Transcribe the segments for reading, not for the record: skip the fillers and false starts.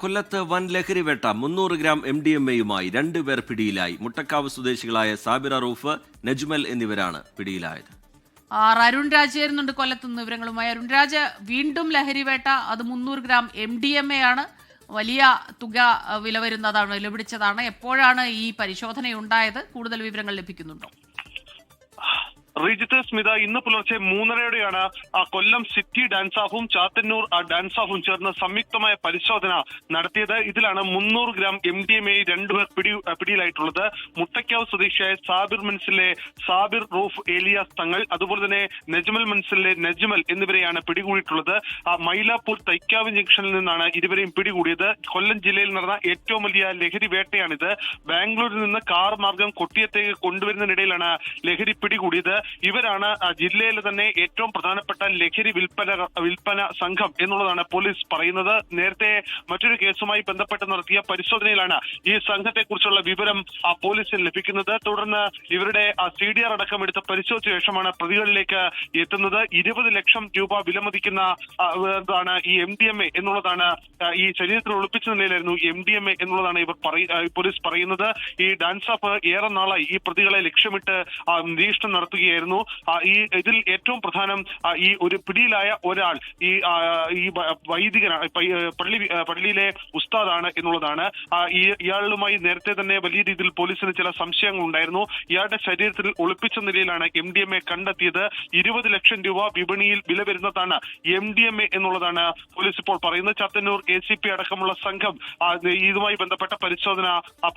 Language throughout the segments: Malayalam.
കൊല്ലത്ത് വൻ ലഹരിവേട്ട 300 ഗ്രാം MDMA-യുമായി 2 പേർ പിടിയിലായി. മുട്ടക്കാവ് സ്വദേശികളായ സാബിറ റൂഫ്, നജ്മൽ എന്നിവരാണ് പിടിയിലായത്. അരുൺ രാജ് ചേരുന്നുണ്ട് കൊല്ലത്തുനിന്ന് വിവരങ്ങളുമായി. അരുൺ രാജ്, വീണ്ടും ലഹരിവേട്ട, അത് 300 ഗ്രാം MDMA ആണ്. വലിയ തുക വില വരുന്നതാണ്, വിലപിടിച്ചതാണ്. എപ്പോഴാണ് ഈ പരിശോധന ഉണ്ടായത്? കൂടുതൽ വിവരങ്ങൾ ലഭിക്കുന്നുണ്ടോ? റീജിത്ത്, സ്മിത, ഇന്ന് പുലർച്ചെ 3:30യോടെയാണ് കൊല്ലം സിറ്റി ഡാൻസ് ഓഫും ചാത്തന്നൂർ ഡാൻസ് ഓഫും ചേർന്ന് സംയുക്തമായ പരിശോധന നടത്തിയത്. ഇതിലാണ് 300 ഗ്രാം MDMA 2 പേർ പിടിയിലായിട്ടുള്ളത്. മുട്ടയ്ക്കാവ് സ്വദേശിയായ സാബിർ മൻസിലെ സാബിർ റൂഫ് ഏലിയാസ് തങ്ങൾ, അതുപോലെ തന്നെ നജ്മൽ മൻസിലെ നജ്മൽ എന്നിവരെയാണ് പിടികൂടിയിട്ടുള്ളത്. മൈലാപ്പൂർ തൈക്കാവ് ജംഗ്ഷനിൽ നിന്നാണ് ഇരുവരെയും പിടികൂടിയത്. കൊല്ലം ജില്ലയിൽ നടന്ന ഏറ്റവും വലിയ ലഹരി വേട്ടയാണിത്. ബാംഗ്ലൂരിൽ നിന്ന് കാർ മാർഗം കൊട്ടിയത്തേക്ക് കൊണ്ടുവരുന്നതിനിടയിലാണ് ലഹരി പിടികൂടിയത്. ഇവരാണ് ജില്ലയിലെ തന്നെ ഏറ്റവും പ്രധാനപ്പെട്ട ലഹരി വിൽപ്പന സംഘം എന്നുള്ളതാണ് പോലീസ് പറയുന്നത്. നേരത്തെ മറ്റൊരു കേസുമായി ബന്ധപ്പെട്ട് നടത്തിയ പരിശോധനയിലാണ് ഈ സംഘത്തെ കുറിച്ചുള്ള വിവരം പോലീസിന് ലഭിക്കുന്നത്. തുടർന്ന് ഇവരുടെ CDR അടക്കം എടുത്ത് പരിശോധിച്ച ശേഷമാണ് പ്രതികളിലേക്ക് എത്തുന്നത്. 20 ലക്ഷം രൂപ വിലമതിക്കുന്ന ഈ MDMA എന്നുള്ളതാണ്. ഈ ശരീരത്തിൽ ഒളിപ്പിച്ച നിലയിലായിരുന്നു MDMA എന്നുള്ളതാണ് പോലീസ് പറയുന്നത്. ഈ ഡാൻസ് ഓഫ് ഏറെ നാളായി ഈ പ്രതികളെ ലക്ഷ്യമിട്ട് നിരീക്ഷണം നടത്തുകയായിരുന്നു. ഇതിൽ ഏറ്റവും പ്രധാനം ഈ ഒരു പിടിയിലായ ഒരാൾ ഈ വൈദികനാണ്, പള്ളിയിലെ ഉസ്താദാണ് എന്നുള്ളതാണ്. ഇയാളുമായി നേരത്തെ തന്നെ വലിയ രീതിയിൽ പോലീസിന് ചില സംശയങ്ങൾ ഉണ്ടായിരുന്നു. ഇയാളുടെ ശരീരത്തിൽ ഒളിപ്പിച്ച നിലയിലാണ് MDMA കണ്ടെത്തിയത്. 20 ലക്ഷം രൂപ വിപണിയിൽ വില വരുന്നതാണ് MDMA എന്നുള്ളതാണ് പോലീസ് ഇപ്പോൾ പറയുന്നത്. ചാത്തന്നൂർ ACP അടക്കമുള്ള സംഘം ഇതുമായി ബന്ധപ്പെട്ട പരിശോധന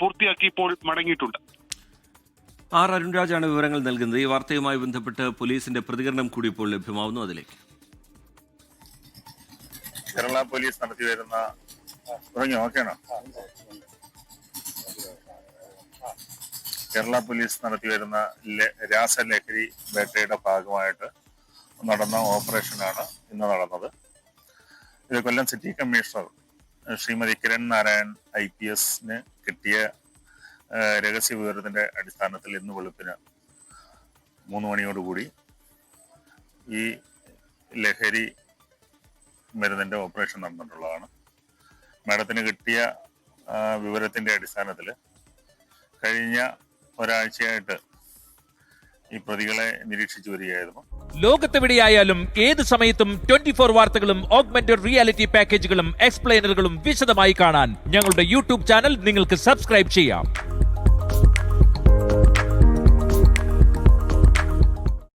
പൂർത്തിയാക്കി ഇപ്പോൾ മടങ്ങിയിട്ടുണ്ട്. അരുൺരാജാണ് വിവരങ്ങൾ നൽകുന്നത്. ഈ വാർത്തയുമായി ബന്ധപ്പെട്ട് പോലീസിന്റെ പ്രതികരണം കൂടി ഇപ്പോൾ ലഭ്യമാവുന്നു. അതിലേക്ക് കേരള പോലീസ് നടത്തി വരുന്ന രാസലഹരി വേട്ടയുടെ ഭാഗമായിട്ട് നടന്ന ഓപ്പറേഷനാണ് ഇന്ന് നടന്നത്. ഇത് Kollam city commissioner Shrimati Kiran Narayan IPS കിട്ടിയ രഹസ്യ വിവരത്തിന്റെ അടിസ്ഥാനത്തിൽ ഇന്ന് വെളുപ്പിന് 3 മണിയോടുകൂടി ഈ ലഹരി മരുന്നിന്റെ ഓപ്പറേഷൻ നടന്നിട്ടുള്ളതാണ്. മാഡത്തിന് കിട്ടിയ വിവരത്തിന്റെ അടിസ്ഥാനത്തിൽ കഴിഞ്ഞ ഒരാഴ്ചയായിട്ട് ഈ പ്രതികളെ നിരീക്ഷിച്ചു വരികയായിരുന്നു. ലോകത്തെവിടെയായാലും ഏത് സമയത്തും 24 വാർത്തകളും ഓഗ്മെന്റഡ് റിയാലിറ്റി പാക്കേജുകളും എക്സ്പ്ലെയിനറുകളും വിശദമായി കാണാൻ ഞങ്ങളുടെ YouTube ചാനൽ നിങ്ങൾക്ക് സബ്സ്ക്രൈബ് ചെയ്യാം.